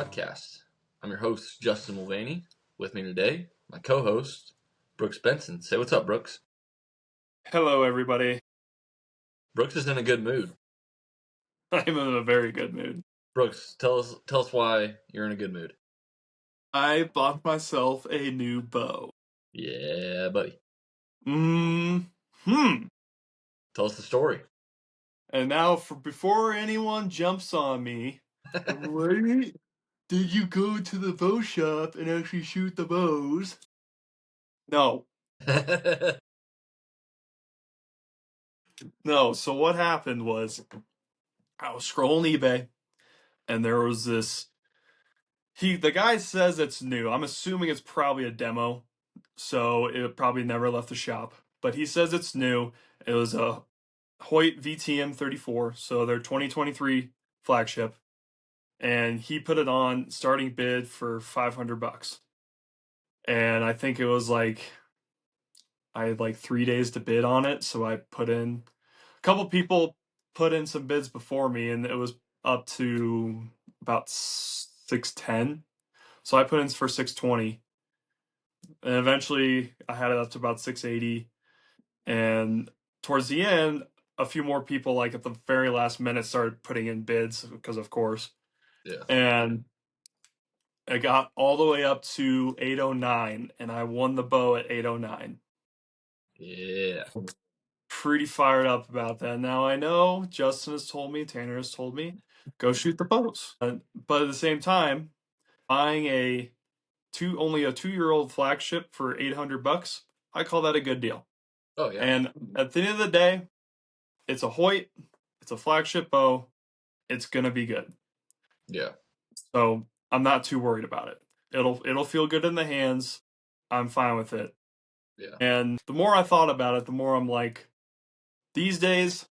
podcast. I'm your host, Justin Mulvaney. With me today, my co-host, Brooks Benson. Say what's up, Brooks. Hello, everybody. Brooks is in a good mood. I'm in a very good mood. Brooks, tell us why you're in a good mood. I bought myself a new bow. Yeah, buddy. Tell us the story. And now, before anyone jumps on me, wait, did you go to the bow shop and actually shoot the bows? No. No, so what happened was, I was scrolling eBay, and there was this... The guy says it's new. I'm assuming it's probably a demo, so it probably never left the shop. But he says it's new. It was a Hoyt VTM 34, so their 2023 flagship, and he put it on starting bid for $500. And I think it was like I had like 3 days to bid on it, so I put in a couple people put in some bids before me, and it was up to about 610. So I put in for 620, and eventually I had it up to about 680. And towards the end, a few more people, like at the very last minute, started putting in bids because, of course. Yeah. And I got all the way up to 809, and I won the bow at 809. Yeah. Pretty fired up about that. Now I know Justin has told me, Tanner has told me, go shoot the bows. But at the same time, buying only a 2-year-old flagship for $800, I call that a good deal. Oh yeah. And at the end of the day, it's a Hoyt, it's a flagship bow, it's gonna be good. Yeah. So I'm not too worried about it. It'll feel good in the hands. I'm fine with it. Yeah. And the more I thought about it, the more I'm like, these days,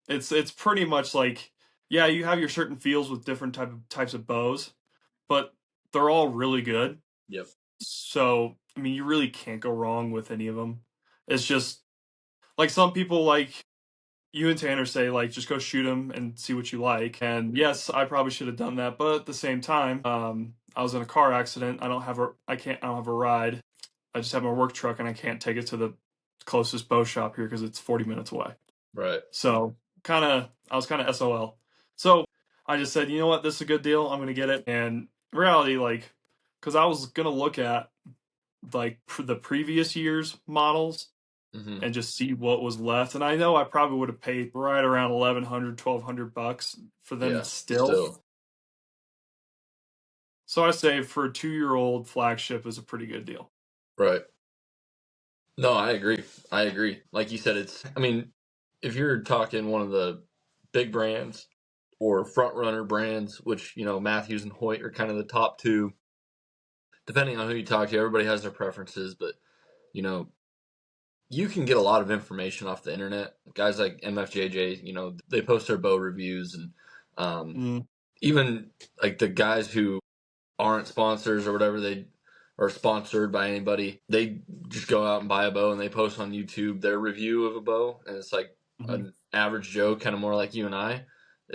it's pretty much like, yeah, you have your certain feels with different types of bows, but they're all really good. Yep. So I mean, you really can't go wrong with any of them. It's just like some people, like you and Tanner, say, like, just go shoot them and see what you like. And yes, I probably should have done that, but at the same time, I was in a car accident. I don't have a ride. I just have my work truck, and I can't take it to the closest bow shop here because it's 40 minutes away. Right. So I was kind of SOL. So I just said, you know what, this is a good deal. I'm gonna get it. And in reality, like, because I was gonna look at like the previous year's models and just see what was left. And I know I probably would have paid right around $1,100-$1,200 for them still. So I say for a 2-year-old flagship is a pretty good deal. Right. No, I agree. Like you said, if you're talking one of the big brands or front runner brands, which, Matthews and Hoyt are kind of the top two, depending on who you talk to, everybody has their preferences, but, you can get a lot of information off the internet. Guys like MFJJ, they post their bow reviews, and even like the guys who aren't sponsors or whatever, they are sponsored by anybody, they just go out and buy a bow and they post on YouTube their review of a bow, and it's like an average Joe, kind of more like you and I,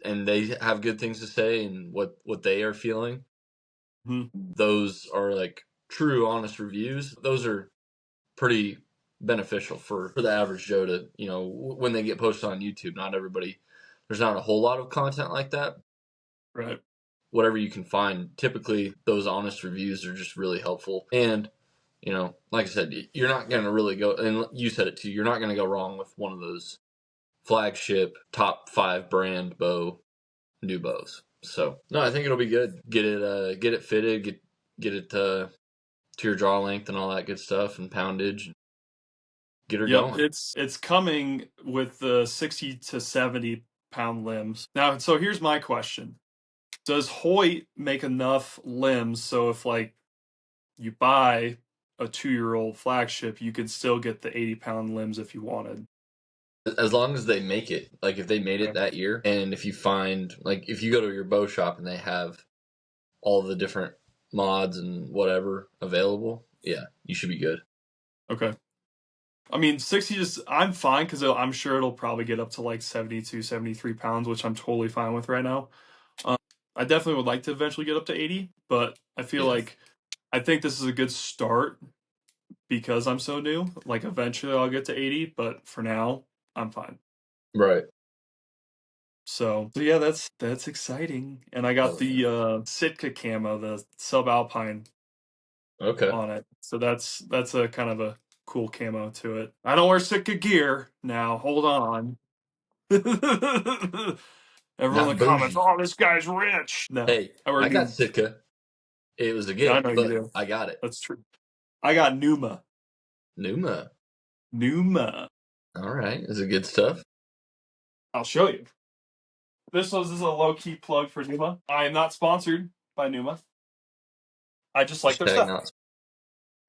and they have good things to say and what they are feeling. Those are like true, honest reviews. Those are pretty beneficial for the average Joe to, when they get posted on YouTube. There's not a whole lot of content like that. Right. Whatever you can find, typically those honest reviews are just really helpful. And, like I said, you're not going to really go, and you said it too, you're not going to go wrong with one of those flagship top 5 brand new bows. So, no, I think it'll be good. Get it fitted, get it to your draw length and all that good stuff, and poundage. Get her going. It's coming with the 60 to 70 pound limbs. Now, so here's my question. Does Hoyt make enough limbs so if like you buy a 2-year-old flagship, you could still get the 80-pound limbs if you wanted? As long as they make it, like if they made it that year, and if you find, like if you go to your bow shop and they have all the different mods and whatever available, yeah, you should be good. Okay. I mean, 60 I'm fine because I'm sure it'll probably get up to like 72, 73 pounds, which I'm totally fine with right now. I definitely would like to eventually get up to 80, but I feel like I think this is a good start because I'm so new. Like eventually I'll get to 80, but for now, I'm fine. Right. So yeah, that's exciting. And I got the Sitka camo, the subalpine Okay. on it. So that's a kind of a cool camo to it. I don't wear Sitka gear now. Hold on. Everyone in Not the comments, bougie. oh, this guy's rich. No, Hey, I wear I got Numa. Sitka. It was a Yeah, I gift, know you but do. I got it. That's true. I got Numa. Numa. Numa. All right. Is it good stuff? I'll show you. This is a low key plug for Numa. I am not sponsored by Numa. I just like their Hashtag stuff. not.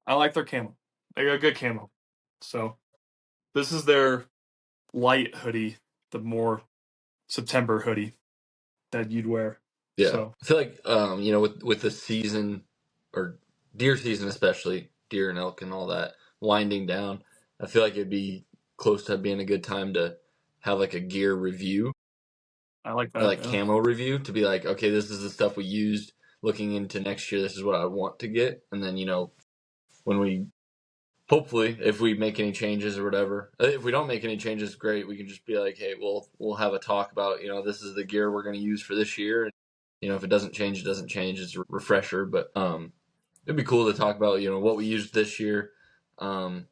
I like their camo. They got good camo. So this is their light hoodie, the more September hoodie that you'd wear. Yeah. So I feel like with the season or deer season especially, deer and elk and all that winding down, I feel like it'd be close to being a good time to have like a gear review I like or that. like Yeah. camo review to be like, okay, this is the stuff we used looking into next year, this is what I want to get. And then, when we hopefully if we make any changes or whatever, if we don't make any changes, great, we can just be like, hey, we'll have a talk about, this is the gear we're going to use for this year. If it doesn't change, it doesn't change. It's a refresher, but it'd be cool to talk about what we used this year, and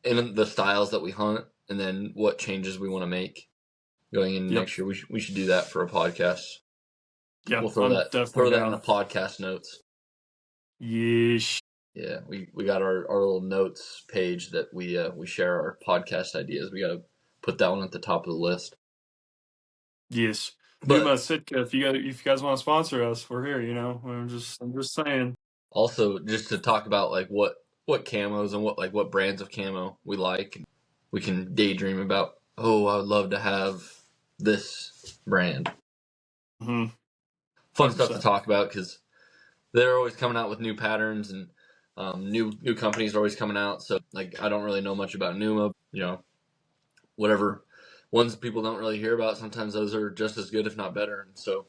the styles that we hunt, and then what changes we want to make going into Yep. next year. We should do that for a podcast. Yeah. We'll I'm definitely throw that in the down. podcast notes. Yeesh. Yeah, we got our little notes page that we share our podcast ideas. We got to put that one at the top of the list. Yes. Numa But Sitka, if you guys want to sponsor us, we're here, I'm just saying. also just to talk about like what camos and what brands of camo we like. We can daydream about, oh, I would love to have this brand. Mm-hmm. Fun stuff to 100%. talk about because they're always coming out with new patterns, and new companies are always coming out. So like I don't really know much about Numa. Whatever ones people don't really hear about, sometimes those are just as good, if not better. And so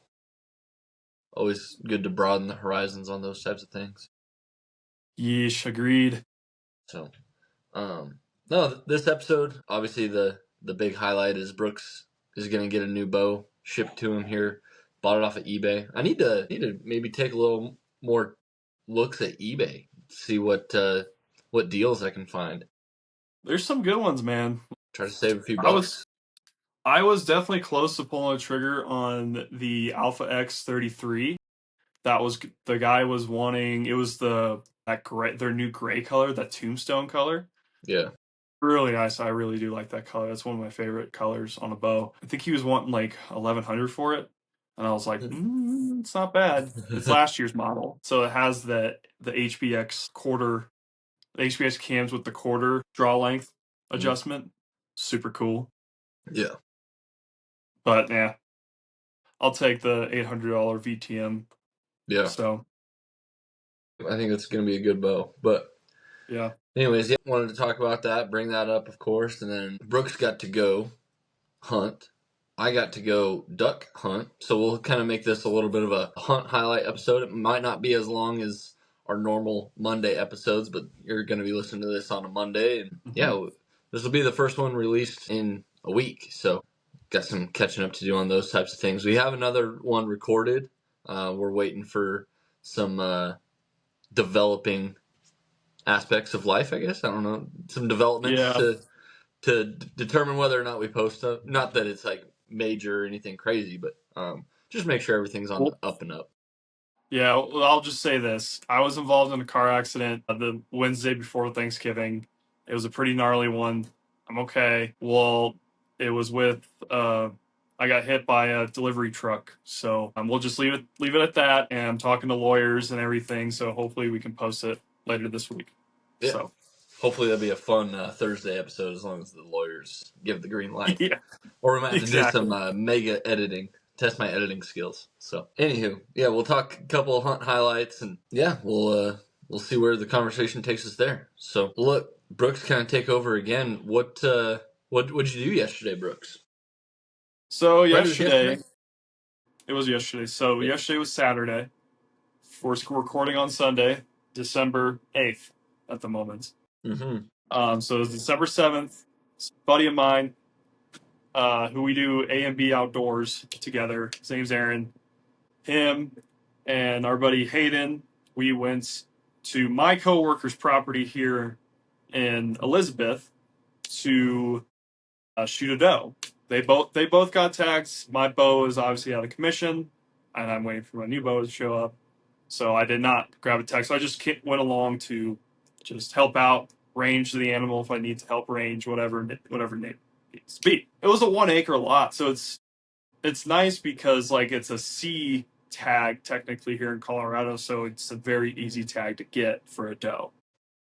always good to broaden the horizons on those types of things. Yeesh, agreed. So no, this episode, obviously the big highlight is Brooks is going to get a new bow shipped to him here. Bought it off of eBay. I need to maybe take a little more looks at eBay, see what deals I can find. There's some good ones, man. Try to save a few I was bucks. I was definitely close to pulling a trigger on the Alpha X33. That was the guy was wanting. It was that gray, their new gray color, that tombstone color. Yeah. Really nice. I really do like that color. That's one of my favorite colors on a bow. I think he was wanting like 1100 for it, and I was like, it's not bad. It's last year's model, so it has the HBX quarter, the HBX cams with the quarter draw length adjustment. Super cool. Yeah. But yeah, I'll take the $800 VTM. Yeah. So I think it's going to be a good bow. But yeah, anyways, yeah, wanted to talk about that, bring that up, of course. And then Brooks got to go hunt. I got to go duck hunt. So we'll kind of make this a little bit of a hunt highlight episode. It might not be as long as our normal Monday episodes, but you're going to be listening to this on a Monday. And yeah, this will be the first one released in a week. So got some catching up to do on those types of things. We have another one recorded. We're waiting for some developing aspects of life, I guess. I don't know. Some developments yeah. to determine whether or not we post stuff. Not that it's like major or anything crazy, but just make sure everything's on the Well, up and up. yeah, well, I'll just say this. I was involved in a car accident the Wednesday before Thanksgiving. It was a pretty gnarly one. I'm okay. Well, it was with I got hit by a delivery truck. So we'll just leave it at that. And I'm talking to lawyers and everything. So hopefully we can post it later this week. Yeah. So Hopefully that'll be a fun Thursday episode as long as the lawyers give the green light. yeah, Or we might have to do exactly. some mega editing, test my editing skills. So, anywho, yeah, we'll talk a couple hunt highlights, and yeah, we'll see where the conversation takes us there. So, look, Brooks, kind of take over again. What did you do yesterday, Brooks? So Right, it was yesterday, yesterday. It was yesterday. So Yeah. yesterday was Saturday. We're recording on Sunday, December 8th at the moment. Mm-hmm. So it's December 7th. A buddy of mine, who we do A and B outdoors together. His name's Aaron. Him and our buddy Hayden, we went to my coworker's property here in Elizabeth to shoot a doe. They both got tags. My bow is obviously out of commission, and I'm waiting for my new bow to show up. So I did not grab a tag. So I just went along to just help out, range the animal if I need to help range, whatever name needs to be. It was a 1 acre lot, so it's nice because like it's a C tag technically here in Colorado, so it's a very easy tag to get for a doe.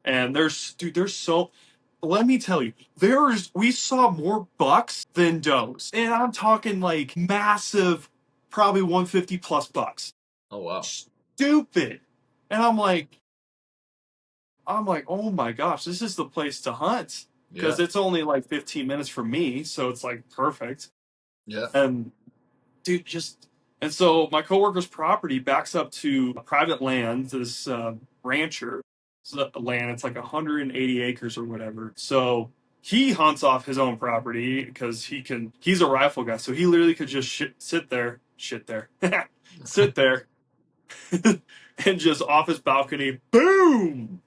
And there's so let me tell you, we saw more bucks than does. And I'm talking like massive, probably 150 plus bucks. Oh wow. Stupid. And I'm like, oh my gosh, this is the place to hunt. Yeah. Because it's only like 15 minutes from me, so it's like perfect. Yeah. And dude, and so my coworker's property backs up to private land, this rancher. So the land, it's like 180 acres or whatever. So he hunts off his own property because he's a rifle guy. So he literally could just sit there, sit there, and just off his balcony, boom.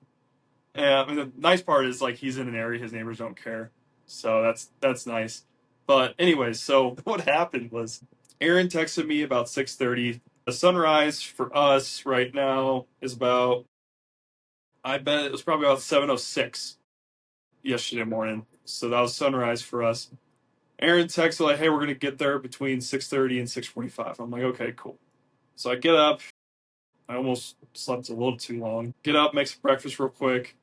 And the nice part is like he's in an area his neighbors don't care. So that's nice. But anyways, so what happened was Aaron texted me about 6:30. The sunrise for us right now is about, I bet it was probably about 7:06 yesterday morning. So that was sunrise for us. Aaron texted like, "Hey, we're gonna get there between 6:30 and 6:45." I'm like, "Okay, cool." So I get up. I almost slept a little too long. Get up, make some breakfast real quick.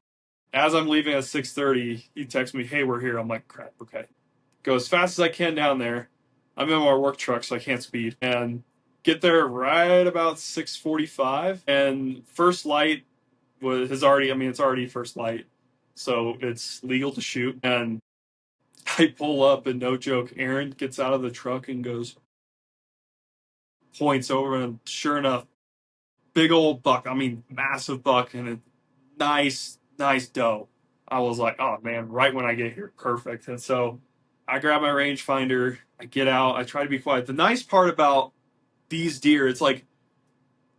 As I'm leaving at 6:30, he texts me, "Hey, we're here." I'm like, "Crap, okay." Go as fast as I can down there. I'm in my work truck, so I can't speed. And get there right about 6:45. And first light has already, I mean, it's already first light. So it's legal to shoot. And I pull up, and no joke, Aaron gets out of the truck and points over, and sure enough, big old buck. I mean, massive buck, and a nice doe. I was like, oh man, right when I get here, perfect. And so I grab my rangefinder, I get out, I try to be quiet. The nice part about these deer, it's like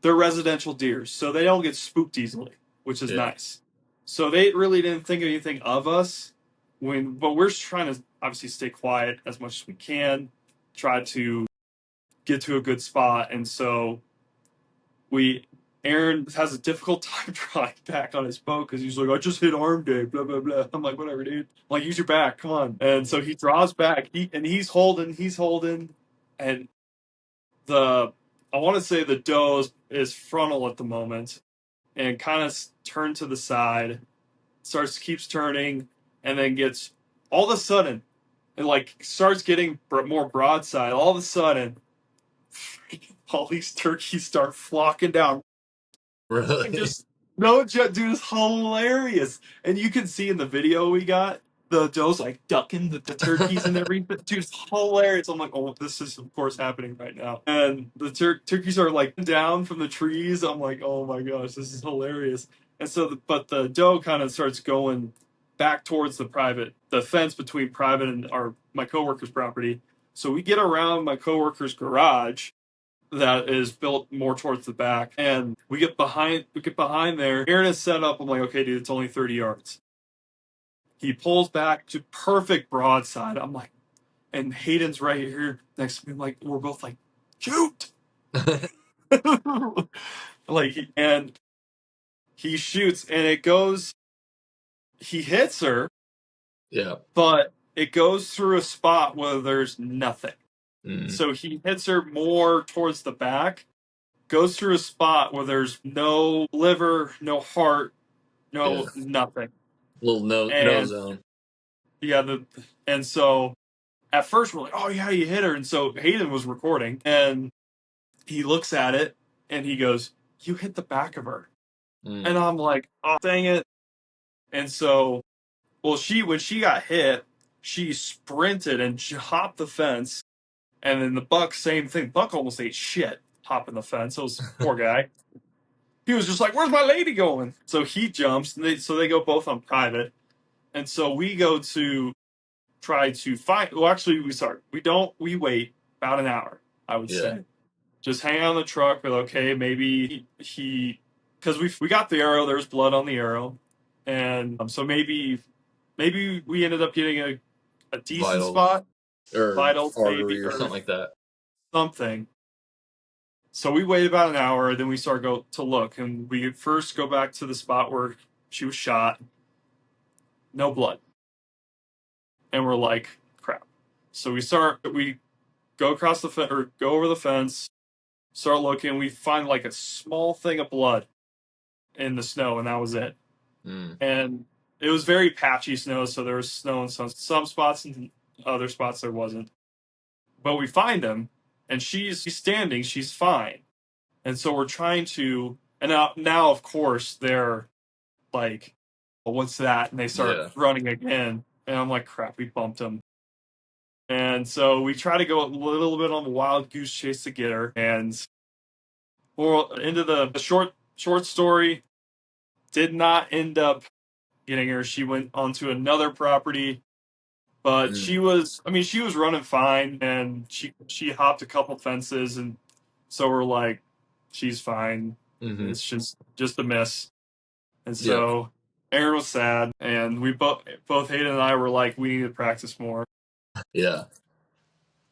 they're residential deer, so they don't get spooked easily, which is Yeah. nice. So they really didn't think anything of us but we're trying to obviously stay quiet as much as we can, try to get to a good spot. And so we Aaron has a difficult time drawing back on his bow because he's like, I just hit arm day, blah blah blah. I'm like, whatever, dude. I'm like, use your back, come on. And so he draws back. He's holding, and I want to say the doe is frontal at the moment, and kind of turned to the side, keeps turning, and then gets all of a sudden, it like starts getting more broadside. All of a sudden, all these turkeys start flocking down. And Really? just no joke, dude, it's hilarious. And you can see in the video we got the does like ducking the turkeys and everything. Dude, it's hilarious. I'm like, oh, this is of course happening right now. And the turkeys are like down from the trees. I'm like, oh my gosh, this is hilarious. And so, but the doe kind of starts going back towards the fence between private and my coworker's property. So we get around my coworker's garage that is built more towards the back, and we get behind there. Aaron is set up. I'm like, okay, dude, it's only 30 yards. He pulls back to perfect broadside. I'm like, and Hayden's right here next to me. I'm like, we're both like, shoot. And he shoots, and it goes. He hits her, Yeah. but it goes through a spot where there's nothing. Mm. So he hits her more towards the back, goes through a spot where there's no liver, no heart, Yeah. no nothing. Little no And zone. yeah, and so at first we're like, oh yeah, you hit her. And so Hayden was recording, and he looks at it and he goes, you hit the back of her. And Mm. I'm like, oh dang it. And so, well, when she got hit, she sprinted and hopped the fence And then the buck, same thing. Buck almost ate shit hopping the fence. Those poor guy. He was just like, "Where's my lady going?" So he jumps, and they go both on private, and so we go to try to find. Well, actually, we wait about an hour, I would Yeah. say. Just hang out in the truck. We're like, okay, maybe because we got the arrow. There's blood on the arrow, and so maybe we ended up getting a decent Vitals spot, or vitals maybe artery or or something like that. something. So we wait about an hour, then we start go to look, and we first go back to the spot where she was shot. No blood, and we're like, crap. So we go across the fence or go over the fence, start looking. We find like a small thing of blood in the snow, and that was it. Mm. And it was very patchy snow, so there was snow in some spots, and other spots there wasn't. But we find him, and she's standing, she's fine, and so we're trying to. And now of course they're like, well, what's that? And they start Yeah. running again. And I'm like, crap, we bumped them. And so we try to go a little bit on the wild goose chase to get her. And we're into the short story. Did not end up getting her. She went onto another property, but Mm. she was running fine, and she hopped a couple fences, and so we're like, she's fine. Mm-hmm. It's just a miss. And Yep. so Aaron was sad, and we both Hayden and I were like, we need to practice more. Yeah.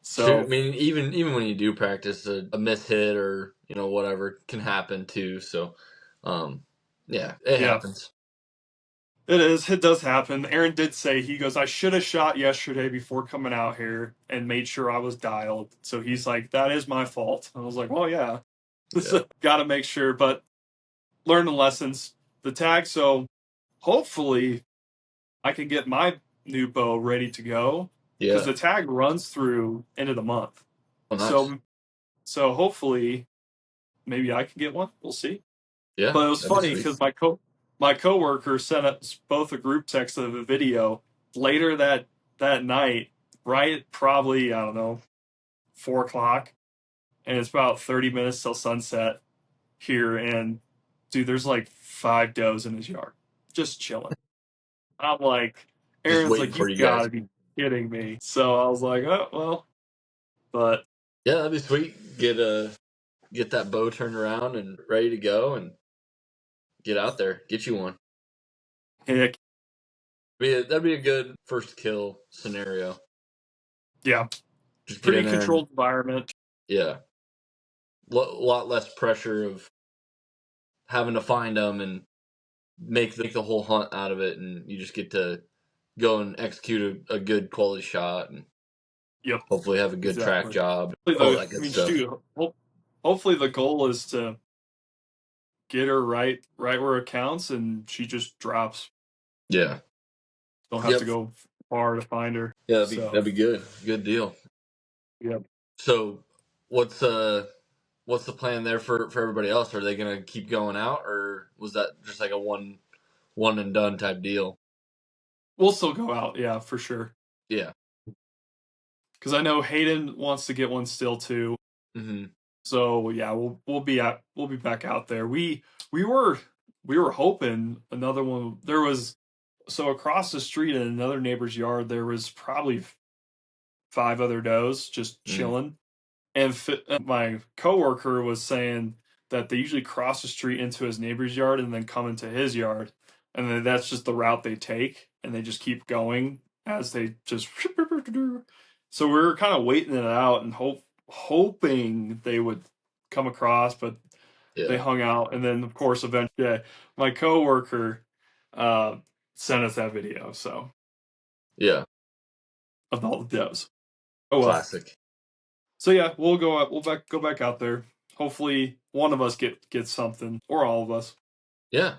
Sure. I So mean, even when you do practice, a miss hit or whatever can happen too. So, um, yeah, it yeah, happens. it is. It does happen. Aaron did say, he goes, I should have shot yesterday before coming out here and made sure I was dialed. So he's like, that is my fault. I was like, well, yeah, Yeah. got to make sure, but learn the lessons. The tag. So hopefully I can get my new bow ready to go because Yeah. the tag runs through end of the month. Oh, nice. So hopefully maybe I can get one. We'll see. Yeah, But it was that'd be funny sweet. because my coworker sent us both a group text of a video later that night, right? Probably I don't know 4 o'clock, and it's about 30 minutes till sunset here. And dude, there's like 5 does in his yard, just chilling. I'm like, Just Aaron's waiting like, for you've you got guys. to be kidding me. So I was like, oh well, but Yeah, that'd be sweet. Get that bow turned around and ready to go, and get out there, get you one. heck That'd be a good first kill scenario. yeah, Just get pretty in there and controlled environment. yeah, lot less pressure of having to find them and make the whole hunt out of it, and you just get to go and execute a good quality shot and Yep, hopefully have a good track exactly. job, all that I good mean, stuff. shoot. Hopefully, the goal is to get her right where it counts, and she just drops. Yeah. Don't have to Yep. go far to find her. Yeah, So, that'd be good. Good deal. yep. So, what's what's the plan there for everybody else? Are they gonna keep going out, or was that just like a one and done type deal? We'll still go out, yeah, for sure. Yeah. Because I know Hayden wants to get one still too. Hmm. So yeah, we'll be back out there. We were we were hoping another one. There was so across the street in another neighbor's yard, there was probably 5 other does just Mm. chilling. And my coworker was saying that they usually cross the street into his neighbor's yard and then come into his yard, and then that's just the route they take, and they just keep going as they just. So we were kind of waiting it out and hoping they would come across, but they Yeah. hung out, and then of course eventually my coworker uh, sent us that video so Yeah. of all the does. Oh well. Classic. So yeah, we'll go up. Go back out there. Hopefully, one of us gets something, or all of us. Yeah.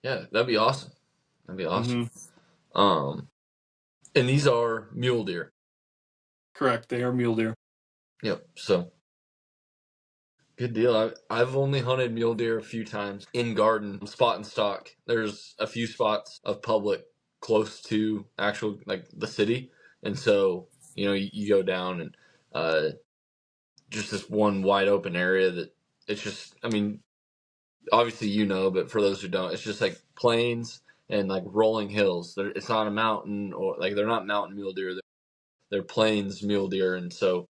Yeah. That'd be awesome. That'd be awesome. Mm-hmm. Um, and these are mule deer. Correct. They are mule deer. Yep. So good deal. I've only hunted mule deer a few times in garden, spot and stock. There's a few spots of public close to actual like the city, and so you go down and just this one wide open area that it's just, I mean, obviously but for those who don't, it's just like plains and like rolling hills. It's not a mountain, or like they're not mountain mule deer. They're plains mule deer, and so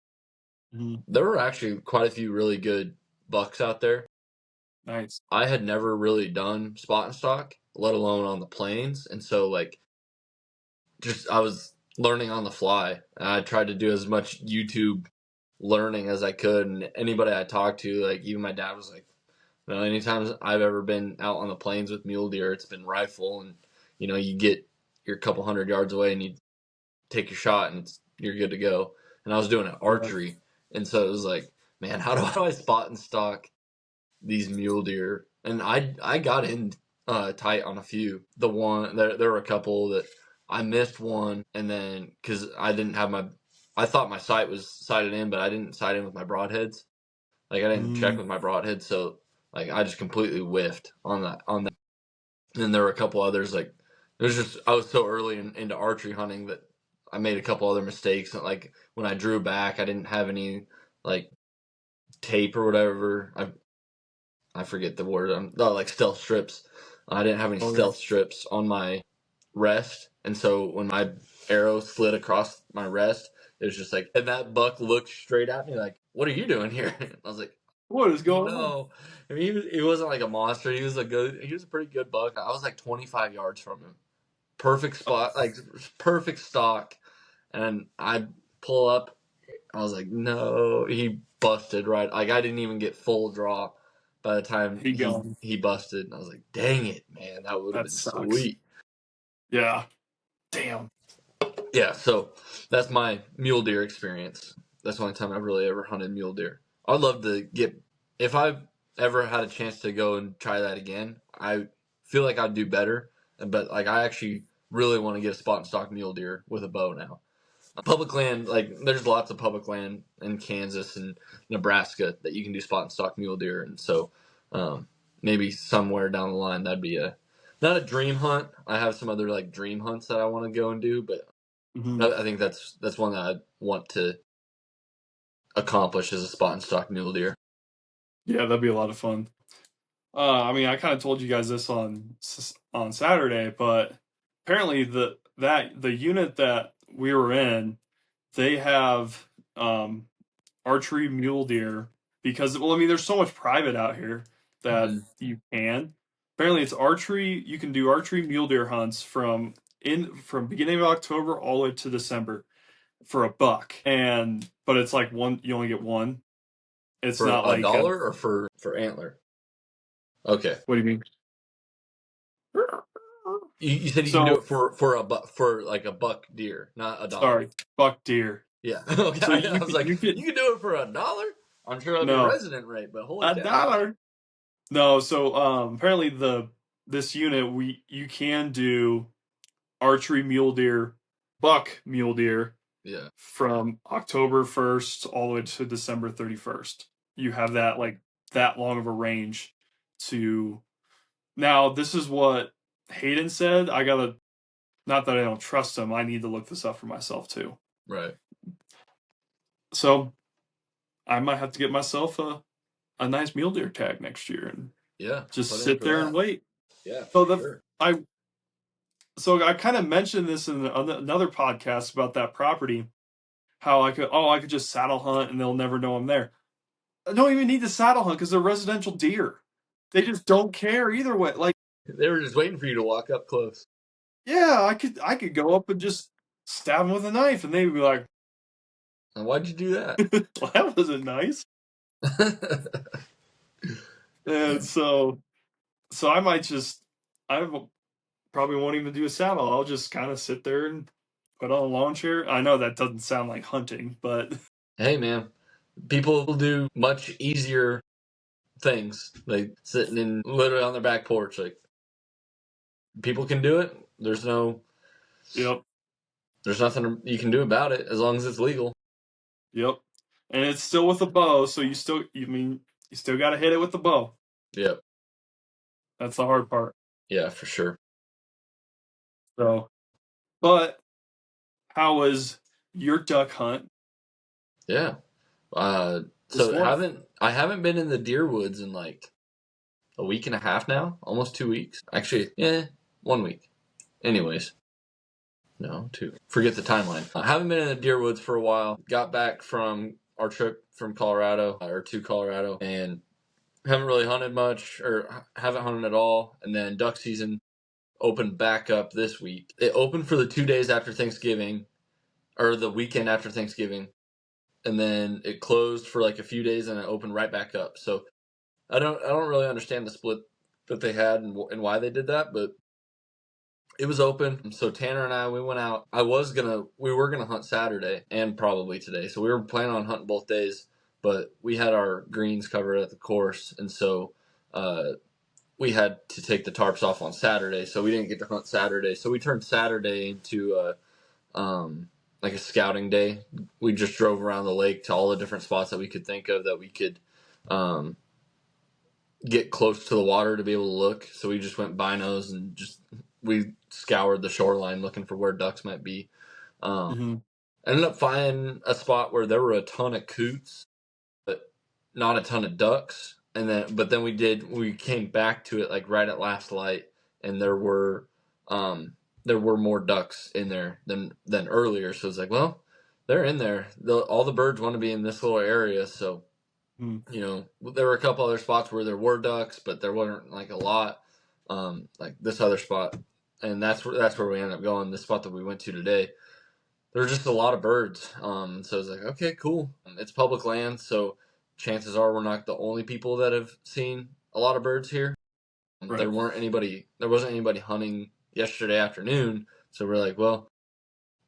there were actually quite a few really good bucks out there. Nice. I had never really done spot and stock, let alone on the plains, and so like just I was learning on the fly. And I tried to do as much YouTube learning as I could, and anybody I talked to, like even my dad was like, "No, anytime I've ever been out on the plains with mule deer, it's been rifle, and you get your couple hundred yards away and you take your shot and you're good to go." And I was doing it archery, and so it was like, man, how do I spot and stalk these mule deer? And I got in tight on a few. There were a couple that I missed one, and then because I thought my sight was sighted in, but I didn't sight in with my broadheads. Like I didn't check with my broadhead, so like I just completely whiffed on that. And then there were a couple others, like it was just I was so early into archery hunting that I made a couple other mistakes. Like when I drew back, I didn't have any like tape or whatever. I forget the word. Like stealth strips. I didn't have any stealth strips on my rest, and so when my arrow slid across my rest, it was just like, and that buck looked straight at me like, "What are you doing here?" I was like, "What is going on?" No, I mean he wasn't like a monster. He was a pretty good buck. I was like 25 yards from him. Perfect spot, like perfect stock, and I pull up. I was like, no, he busted right. Like I didn't even get full draw by the time he busted. And I was like, dang it, man, that would have been sucks. sweet. Yeah, damn. Yeah, so that's my mule deer experience. That's the only time I've really ever hunted mule deer. I'd love to if I ever had a chance to go and try that again, I feel like I'd do better. But like I actually really want to get a spot and stock mule deer with a bow now. Public land, like there's lots of public land in Kansas and Nebraska that you can do spot and stock mule deer, and so maybe somewhere down the line that'd be not a dream hunt. I have some other like dream hunts that I want to go and do, but I think that's one that I want to accomplish as a spot and stock mule deer. Yeah, that'd be a lot of fun. I mean, I kind of told you guys this on Saturday, but apparently the unit that we were in, they have archery mule deer because, well, I mean, there's so much private out here that you can. Apparently, it's archery. You can do archery mule deer hunts from beginning of October all the way to December for a buck, but it's like one. You only get one. It's For not a like dollar or for antler. Okay. what do you mean? You said you can do it for like a buck deer, not a dollar. Sorry, buck deer. Yeah. Okay. So I was like, you could you can do it for a dollar. I'm sure that'll be no resident rate, but holy a cow! dollar. No, so apparently this unit you can do archery mule deer, buck mule deer Yeah. from October 1st all the way to December 31st. You have that like that long of a range to now this is what Hayden said. I gotta not that I don't trust him, I need to look this up for myself too. Right. So I might have to get myself a nice mule deer tag next year and Yeah. just Put in sit for there that. and wait. Yeah, So for sure. I kind of mentioned this in another podcast about that property. How I could just saddle hunt and they'll never know I'm there. I don't even need to saddle hunt because they're residential deer. They just don't care either way. Like They were just waiting for you to walk up close. yeah, I could go up and just stab them with a knife and they'd be like, And why'd you do that? well, that wasn't nice. And so I might I probably won't even do a saddle. I'll just kind of sit there and put on a lawn chair. I know that doesn't sound like hunting, but Hey, man, people do much easier things, like sitting in literally on their back porch. Like people can do it. yep, There's nothing you can do about it as long as it's legal. yep. And it's still with a bow, so you still got to hit it with the bow. Yep. That's the hard part. Yeah, for sure. So, but how was your duck hunt? Yeah. This So one, I haven't been in the deer woods in like a week and a half now, almost 2 weeks. Actually, yeah, 1 week. Anyways, no, two. Forget the timeline. I haven't been in the deer woods for a while. Got back from our trip from Colorado or to Colorado, and haven't really hunted much or haven't hunted at all. And then duck season opened back up this week. It opened for the 2 days after Thanksgiving or the weekend after Thanksgiving, and then it closed for like a few days and it opened right back up. So I don't really understand the split that they had and why they did that, but it was open. So Tanner and I, we went out. We were gonna hunt Saturday and probably today. So we were planning on hunting both days, but we had our greens covered at the course, and so we had to take the tarps off on Saturday. So we didn't get to hunt Saturday. So we turned Saturday into like a scouting day. We just drove around the lake to all the different spots that we could think of that we could um, get close to the water to be able to look. So we just went binos and we scoured the shoreline looking for where ducks might be. Um, mm-hmm. Ended up finding a spot where there were a ton of coots, but not a ton of ducks. But then we came back to it like right at last light, and there were more ducks in there than earlier. So it's like, well, they're in there. All the birds want to be in this little area, so you know, there were a couple other spots where there were ducks, but there wasn't like a lot. Like this other spot, and that's where we ended up going. The spot that we went to today, there's just a lot of birds. So it's like, okay, cool. It's public land, so chances are we're not the only people that have seen a lot of birds here. Right. There wasn't anybody hunting yesterday afternoon, so we're like, well,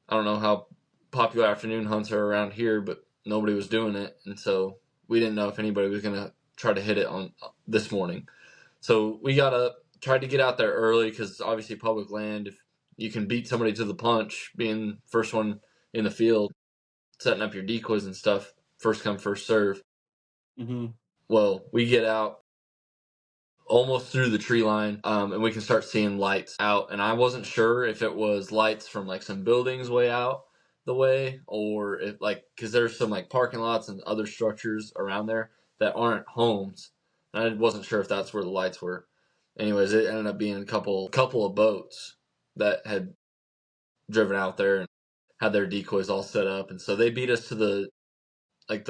I don't know how popular afternoon hunts are around here, but nobody was doing it, and so we didn't know if anybody was gonna try to hit it on this morning. So we got up, tried to get out there early because obviously public land. If you can beat somebody to the punch, being first one in the field, setting up your decoys and stuff, first come first serve. Mm-hmm. Well, we get out almost through the tree line, and we can start seeing lights out. And I wasn't sure if it was lights from like some buildings way out the way, or if like because there's some like parking lots and other structures around there that aren't homes. And I wasn't sure if that's where the lights were. Anyways, it ended up being a couple of boats that had driven out there and had their decoys all set up, and so they beat us to the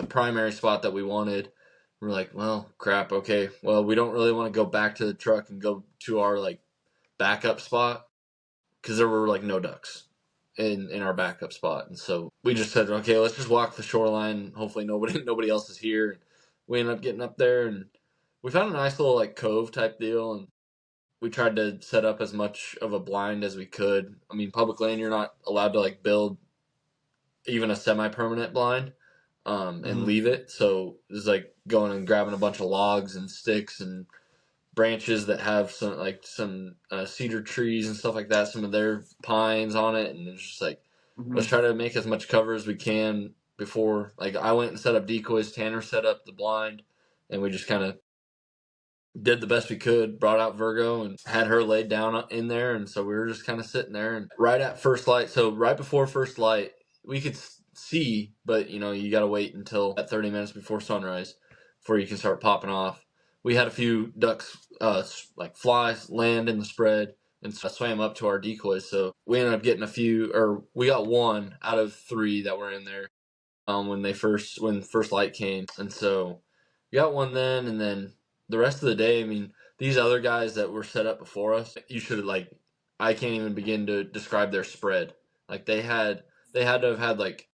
primary spot that we wanted. We're like, well, crap. Okay, well, we don't really want to go back to the truck and go to our like backup spot because there were like no ducks in our backup spot, and so we just said, okay, let's just walk the shoreline. Hopefully, nobody else is here. And we ended up getting up there, and we found a nice little like cove type deal, and we tried to set up as much of a blind as we could. I mean, public land, you're not allowed to like build even a semi-permanent blind and Mm-hmm. leave it. So it's like going and grabbing a bunch of logs and sticks and branches that have some cedar trees and stuff like that, some of their pines on it, and it's just like Mm-hmm. let's try to make as much cover as we can before. Like I went and set up decoys, Tanner set up the blind, and we just kind of did the best we could, brought out Virgo and had her laid down in there. And so we were just kind of sitting there and right at first light. So right before first light, we could see, but you know, you got to wait until at 30 minutes before sunrise before you can start popping off. We had a few ducks, like flies land in the spread and so I swam up to our decoys. So we ended up getting we got one out of three that were in there when first light came, and so we got one then, and then the rest of the day. I mean, these other guys that were set up before us, you should have like I can't even begin to describe their spread. Like they had to have had like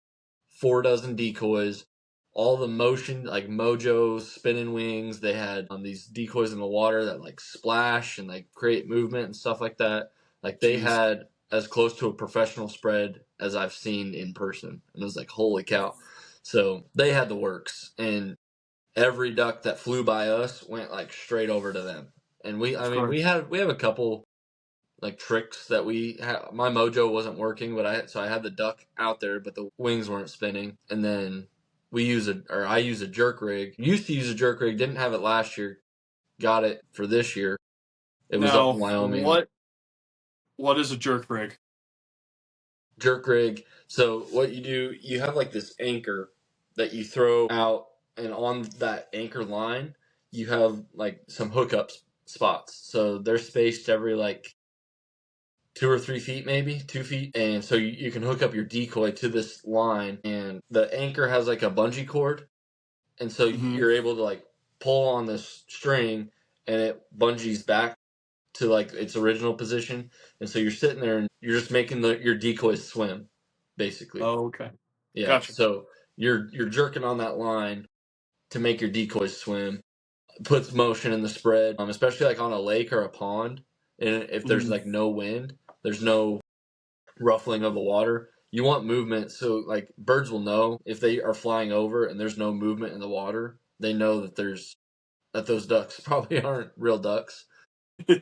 4 dozen decoys, all the motion like mojo spinning wings. They had these decoys in the water that like splash and like create movement and stuff like that. Like they Jeez. had as close to a professional spread as I've seen in person, and it was like holy cow. So they had the works, and every duck that flew by us went like straight over to them. And I Of mean, course. we have a couple like tricks that my mojo wasn't working, but I had the duck out there but the wings weren't spinning, and then I use a jerk rig. Used to use a jerk rig, didn't have it last year, got it for this year. It was up in Now, Wyoming. what is a jerk rig? Jerk rig. So what you do, you have like this anchor that you throw out, and on that anchor line, you have like some hookup spots. So they're spaced every like 2 or 3 feet, maybe 2 feet, and so you can hook up your decoy to this line, and the anchor has like a bungee cord, and so you're able to like pull on this string, and it bungees back to like its original position, and so you're sitting there and you're just making your decoys swim, basically. Oh, okay. Yeah. Gotcha. So you're jerking on that line to make your decoys swim. Puts motion in the spread, especially like on a lake or a pond, and if there's like no wind, there's no ruffling of the water. You want movement, so like birds will know if they are flying over and there's no movement in the water. They know that those ducks probably aren't real ducks.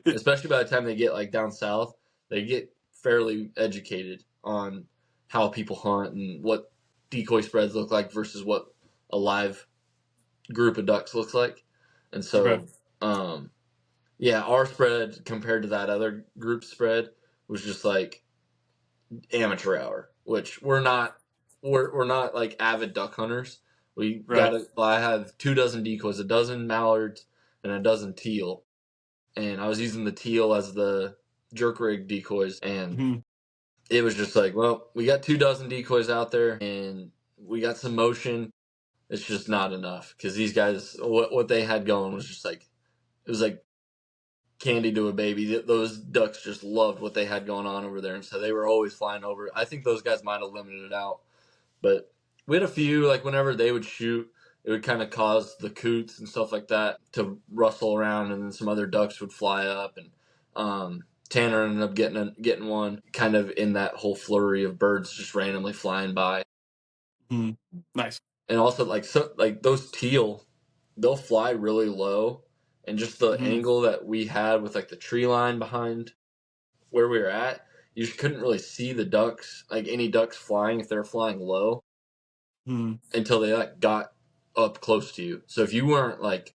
Especially by the time they get like down south, they get fairly educated on how people hunt and what decoy spreads look like versus what a live group of ducks looks like. And so, Okay. Yeah, our spread compared to that other group spread was just like amateur hour, which we're not like avid duck hunters. We Right. got it. I have 2 dozen decoys, a dozen mallards, and a dozen teal, and I was using the teal as the jerk rig decoys, and it was just like, well, we got 2 dozen decoys out there, and we got some motion. It's just not enough because these guys, what they had going was just like, it was like candy to a baby. Those ducks just loved what they had going on over there, and so they were always flying over. I think those guys might have limited it out, but we had a few, like whenever they would shoot, it would kind of cause the coots and stuff like that to rustle around, and then some other ducks would fly up, and Tanner ended up getting one kind of in that whole flurry of birds just randomly flying by. Nice. And also like those teal, they'll fly really low, and just the angle that we had with like the tree line behind where we were at, you just couldn't really see the ducks, like any ducks flying if they're flying low, until they like got up close to you. So if you weren't like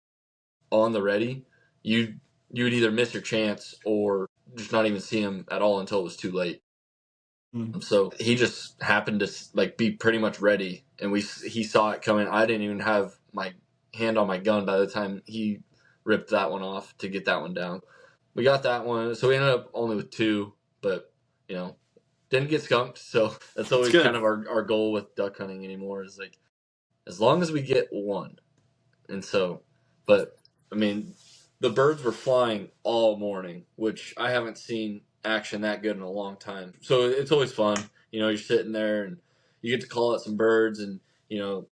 on the ready, you would either miss your chance or just not even see them at all until it was too late. So he just happened to like be pretty much ready, and he saw it coming. I didn't even have my hand on my gun by the time he ripped that one off to get that one down. We got that one, so we ended up only with 2, but didn't get skunked. So that's always kind of our goal with duck hunting anymore, is like as long as we get one. And so, but I mean, the birds were flying all morning, which I haven't seen action that good in a long time. So it's always fun. You're sitting there and you get to call out some birds, and you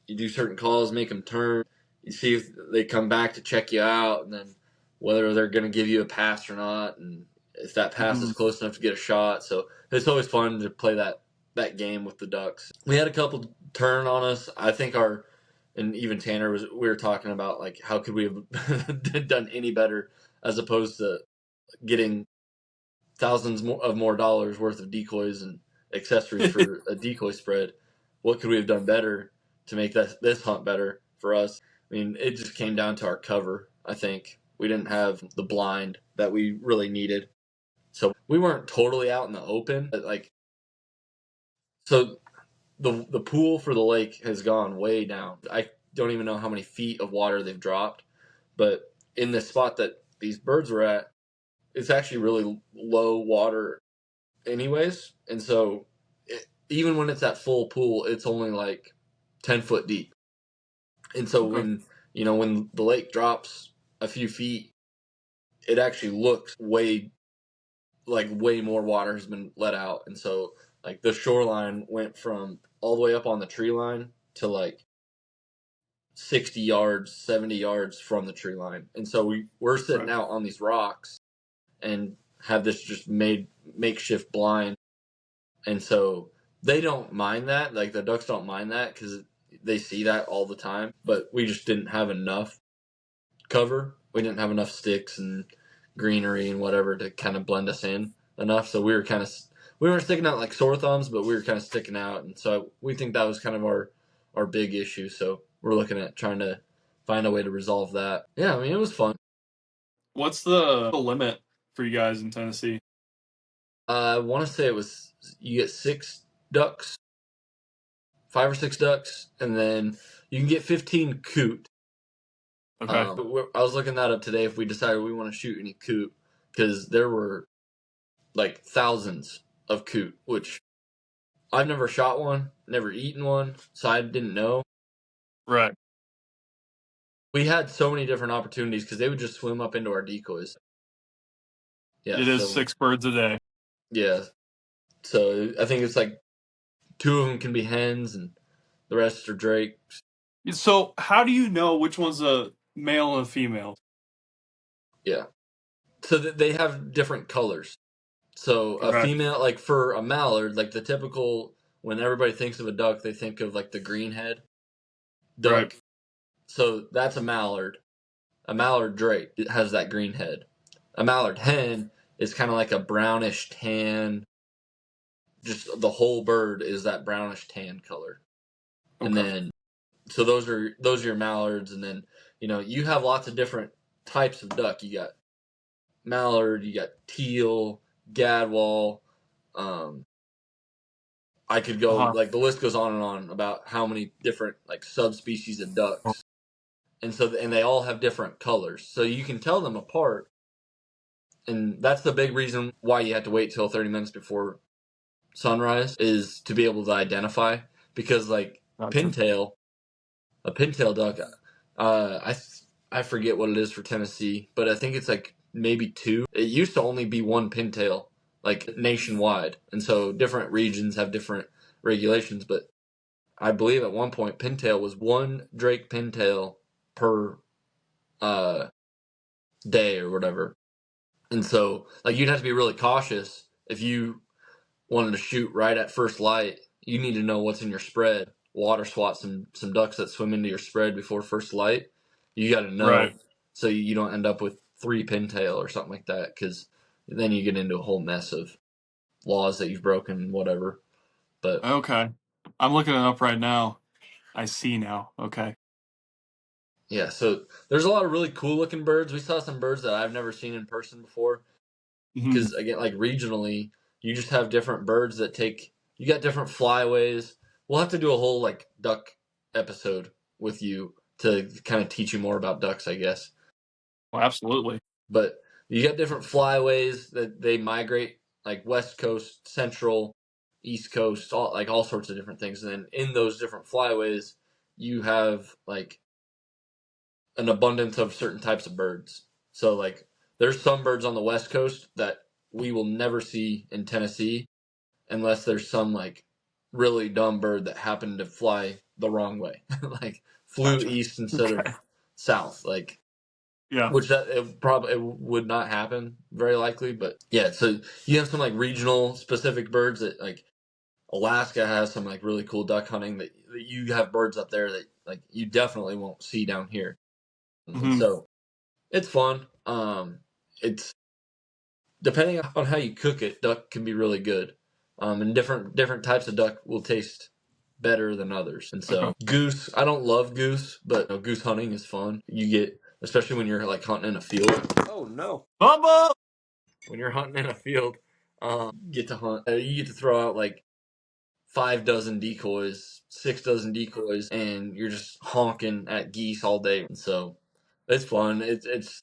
do certain calls, make them turn. You see if they come back to check you out, and then whether they're going to give you a pass or not, and if that pass is close enough to get a shot. So it's always fun to play that game with the ducks. We had a couple turn on us. I think and even Tanner we were talking about like how could we have done any better as opposed to getting thousands of more dollars worth of decoys and accessories for a decoy spread. What could we have done better to make this hunt better for us? I mean, it just came down to our cover. I think we didn't have the blind that we really needed, so we weren't totally out in the open. But like, so the pool for the lake has gone way down. I don't even know how many feet of water they've dropped, but in the spot that these birds were at, it's actually really low water anyways, and so even when it's at full pool, it's only like 10 foot deep. And so when the lake drops a few feet, it actually looks way more water has been let out. And so like the shoreline went from all the way up on the tree line to like 60 yards, 70 yards from the tree line. And so we're sitting out on these rocks and have this just makeshift blind. And so they don't mind that. Like the ducks don't mind that because they see that all the time. But we just didn't have enough cover. We didn't have enough sticks and greenery and whatever to kind of blend us in enough. So we weren't sticking out like sore thumbs, but we were kind of sticking out. And so we think that was kind of our big issue. So we're looking at trying to find a way to resolve that. Yeah, I mean, it was fun. What's the limit for you guys in Tennessee? I want to say you get 6 ducks 5 or 6 ducks, and then you can get 15 coot. Okay. I was looking that up today if we decided we want to shoot any coot, because there were like thousands of coot, which I've never shot one, never eaten one, so I didn't know. Right. We had so many different opportunities because they would just swim up into our decoys. Yeah, It is 6 birds a day. Yeah, so I think it's like 2 of them can be hens and the rest are drakes. So how do you know which one's a male and a female? Yeah, so they have different colors. So a female, like for a mallard, like the typical, when everybody thinks of a duck, they think of like the green head duck. Right. So that's a mallard. A mallard drake, it has that green head. A mallard hen is kind of like a brownish tan. Just the whole bird is that brownish tan color. Okay. And then, so those are your mallards, and then you have lots of different types of duck. You got mallard, you got teal, gadwall. I could go like the list goes on and on about how many different like subspecies of ducks, and they all have different colors, so you can tell them apart. And that's the big reason why you have to wait till 30 minutes before sunrise, is to be able to identify, because like a pintail duck, I forget what it is for Tennessee, but I think it's like maybe 2. It used to only be 1 pintail, like nationwide, and so different regions have different regulations. But I believe at one point pintail was 1 drake pintail per day or whatever, and so like you'd have to be really cautious if you wanted to shoot right at first light. You need to know what's in your spread. Water swat some ducks that swim into your spread before first light. You got to know, so you don't end up with 3 pintail or something like that, because then you get into a whole mess of laws that you've broken, whatever. But okay, I'm looking it up right now. I see now. Okay. Yeah, so there's a lot of really cool looking birds. We saw some birds that I've never seen in person before. Because again, like regionally, you just have different birds that you got different flyways. We'll have to do a whole like duck episode with you to kind of teach you more about ducks, I guess. Well, absolutely. But you got different flyways that they migrate, like West Coast, Central, East Coast, all sorts of different things. And then in those different flyways, you have like an abundance of certain types of birds. So like there's some birds on the West Coast that we will never see in Tennessee unless there's some like really dumb bird that happened to fly the wrong way, like flew east instead of south, like which that it would not happen very likely. But yeah, so you have some like regional specific birds that like Alaska has some like really cool duck hunting that you have birds up there that like you definitely won't see down here. And so it's fun. It's depending on how you cook it, duck can be really good. And different types of duck will taste better than others. And so goose, I don't love goose, but goose hunting is fun. You get, especially when you're like hunting in a field. Oh no, Bubba! When you're hunting in a field, get to hunt. You get to throw out like 5 dozen decoys, 6 dozen decoys, and you're just honking at geese all day. And so it's fun. It's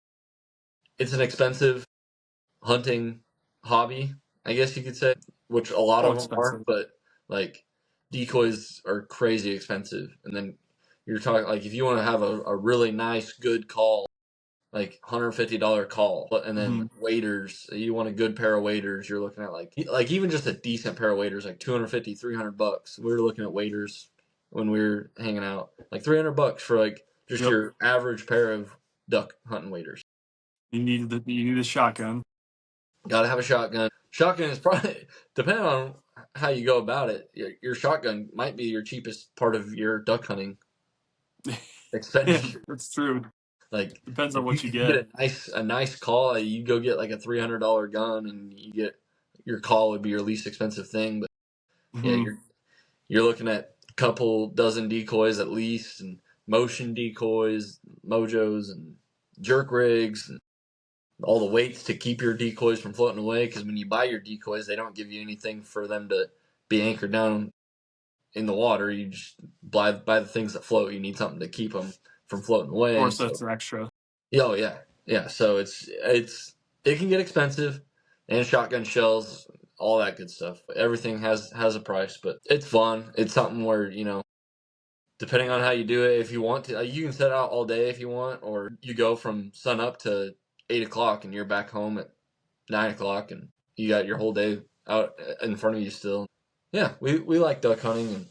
an expensive hunting hobby, I guess you could say, which a lot of them are, but like decoys are crazy expensive. And then you're talking like if you want to have a really nice, good call, like $150 call, and then waders, you want a good pair of waders, you're looking at like even just a decent pair of waders, like $250, $300. We were looking at waders when we were hanging out, like $300 for like just your average pair of duck hunting waders. You need a shotgun. Got to have a shotgun. Shotgun is probably, depending on how you go about it, your shotgun might be your cheapest part of your duck hunting expenditure. Yeah, that's true. Like depends on what you get. A nice call. You go get like a $300 gun, and you get your call would be your least expensive thing. But yeah, you're looking at a couple dozen decoys at least, and motion decoys, mojos, and jerk rigs, and all the weights to keep your decoys from floating away. Because when you buy your decoys, they don't give you anything for them to be anchored down in the water. You just buy the things that float. You need something to keep them from floating Of away. course, So, that's an extra. oh yeah. So it can get expensive, and shotgun shells, all that good stuff. Everything has a price, but it's fun. It's something where depending on how you do it, if you want to, you can set out all day if you want, or you go from sun up to 8 o'clock and you're back home at 9 o'clock, and you got your whole day out in front of you still. Yeah, we like duck hunting, and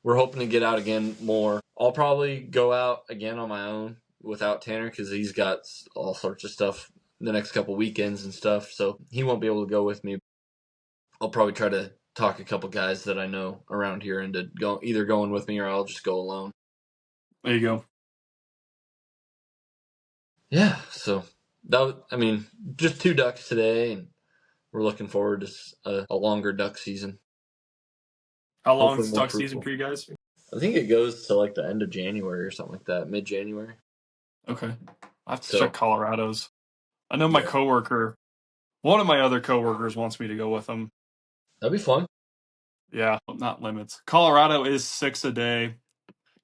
we're hoping to get out again more. I'll probably go out again on my own without Tanner because he's got all sorts of stuff the next couple weekends and stuff, so he won't be able to go with me. I'll probably try to talk a couple guys that I know around here into either going with me or I'll just go alone. There you go. Yeah, so just 2 ducks today, and we're looking forward to a longer duck season. How long Hopefully is more duck season fruitful. for you guys? I think it goes to like the end of January or something like that, mid-January. Okay. I have to check So Colorado's. I know yeah, one of my other coworkers wants me to go with him. that'd be fun. Yeah, not limits. Colorado is 6 a day.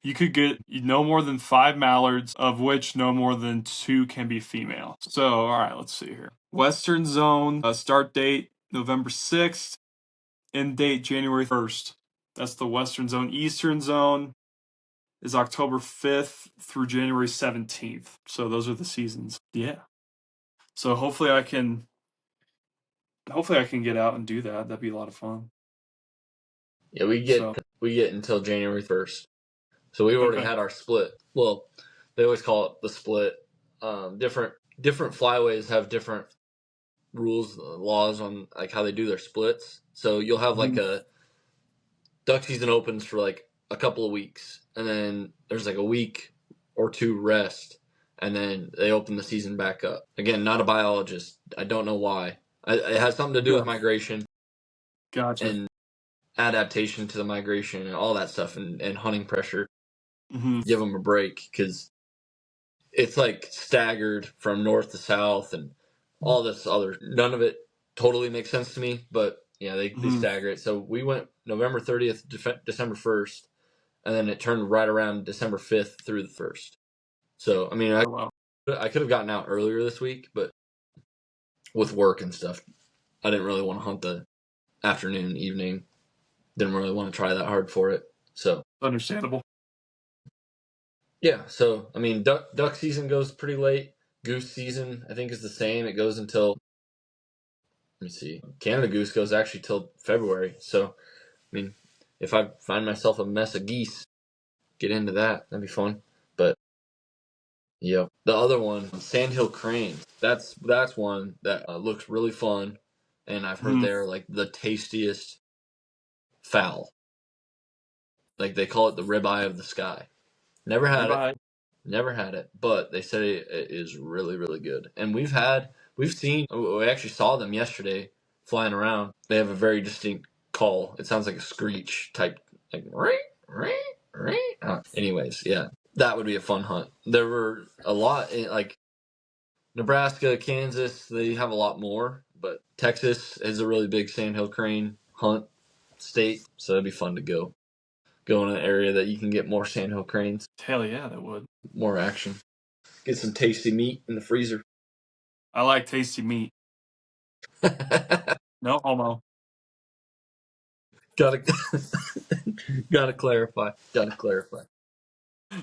You could get no more than 5 mallards, of which no more than 2 can be female. So, all right, let's see here. Western Zone, start date November 6th, end date January 1st. That's the Western Zone. Eastern Zone is October 5th through January 17th. So those are the seasons. Yeah. So hopefully I can get out and do that. That'd be a lot of fun. Yeah, So, we get until January 1st. So we already okay. had our split. Well, they always call it the split. Different flyways have different rules, laws on like how they do their splits. So you'll have like Mhm. a duck season opens for like a couple of weeks, and then there's like a week or two rest, and then they open the season back up. Again, not a biologist. I don't know why. It has something to do with Yeah. migration Gotcha. and adaptation to the migration and all that stuff, and hunting pressure. Hmm. Give them a break because it's like staggered from north to south and all this other. None of it totally makes sense to me, but yeah, they Hmm. stagger it. So we went November 30th, December 1st, and then it turned right around December 5th through the 1st. So, I mean, Oh, wow. I could have gotten out earlier this week, but with work and stuff, I didn't really want to hunt the afternoon, evening. Didn't really want to try that hard for it. So, Understandable. yeah. So, I mean, duck season goes pretty late. Goose season, I think, is the same. It goes until, let me see, Canada goose goes actually till February. So, I mean, if I find myself a mess of geese, get into that. That'd be fun. But yeah, the other one, sandhill cranes. That's one that looks really fun, and I've heard Hmm. they're like the tastiest fowl. Like they call it the ribeye of the sky. Never had it, Ribeye. never had it, but they said it is really really good. And we actually saw them yesterday flying around. They have a very distinct call. It sounds like a screech type, like ring ring ring. Anyways, yeah, that would be a fun hunt. There were a lot like Nebraska, Kansas, they have a lot more, but Texas is a really big sandhill crane hunt state, so it'd be fun to go in an area that you can get more sandhill cranes, Hell yeah, that would. more action. Get some tasty meat in the freezer. I like tasty meat. No homo. gotta gotta clarify. Gotta clarify.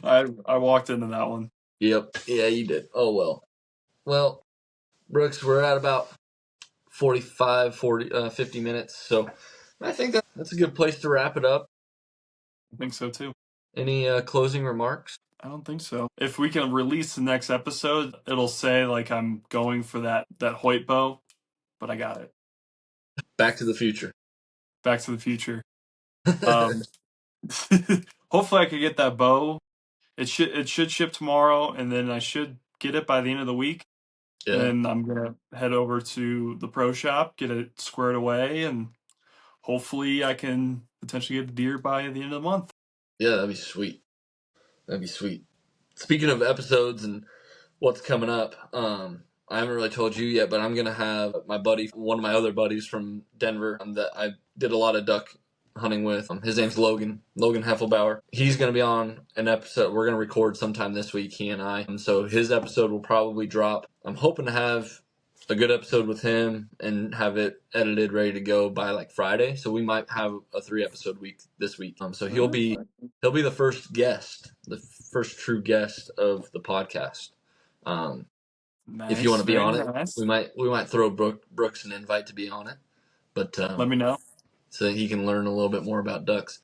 I walked into that one. Yep. Yeah, you did. Oh well. Well, Brooks, we're at about 50 minutes, so I think that's a good place to wrap it up. I think so too. Any closing remarks? I don't think so. If we can release the next episode, it'll say like I'm going for that Hoyt bow, but I got it. Back to the Future. Back to the Future. Um, hopefully I could get that bow. It should ship tomorrow, and then I should get it by the end of the week. And Yeah. then I'm gonna head over to the pro shop, get it squared away, and hopefully I can potentially get a deer by the end of the month. Yeah, that'd be sweet. That'd be sweet. Speaking of episodes and what's coming up, I haven't really told you yet, but I'm gonna have my buddy, one of my other buddies from Denver, that I did a lot of duck hunting with. His name's Logan Heffelbauer. He's going to be on an episode. We're going to record sometime this week, he and I. So his episode will probably drop. I'm hoping to have a good episode with him and have it edited, ready to go by like Friday. So we might have a 3-episode week this week. So he'll be the first guest, the first true guest of the podcast. Nice, if you want to be on it, nice. we might throw Brooks an invite to be on it, but let me know so that he can learn a little bit more about ducks.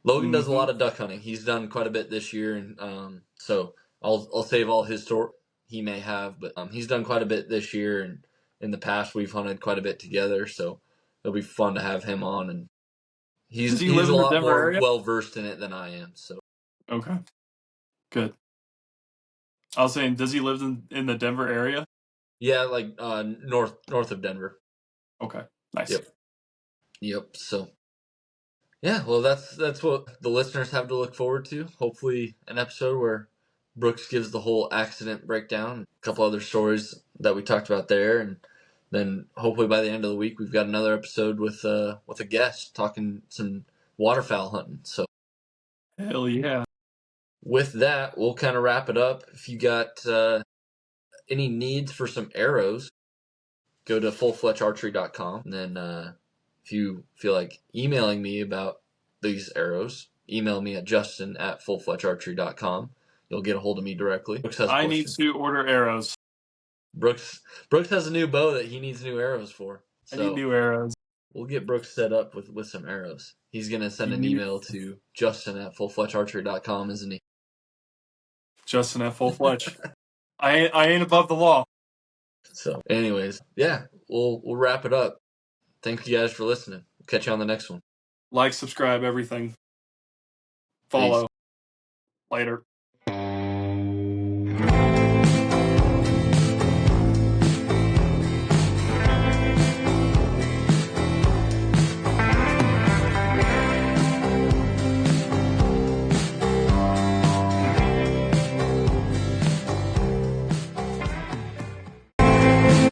Logan does a lot of duck hunting. He's done quite a bit this year, and so I'll save all his story he may have, but he's done quite a bit this year, and in the past we've hunted quite a bit together, so it'll be fun to have him on. And he's a lot more well versed in it than I am. So okay, good. I was saying, does he live in the Denver area? Yeah, like north of Denver. Okay, nice. Yep. So yeah, well, that's what the listeners have to look forward to. Hopefully, an episode where Brooks gives the whole accident breakdown, a couple other stories that we talked about there, and then hopefully by the end of the week we've got another episode with a guest talking some waterfowl hunting. So hell yeah. With that, we'll kind of wrap it up. If you got any needs for some arrows, go to fullfletcharchery.com, and then if you feel like emailing me about these arrows, email me at justin@fullfletcharchery.com. You'll get a hold of me directly. Brooks has a question. I need to order arrows. Brooks has a new bow that he needs new arrows for. So I need new arrows. We'll get Brooks set up with some arrows. He's going to send an email to justin@fullfletcharchery.com, isn't he? Justin at Full Fletch. I ain't above the law. So anyways, yeah, we'll wrap it up. Thank you guys for listening. We'll catch you on the next one. Like, subscribe, everything. Follow. Peace. Later.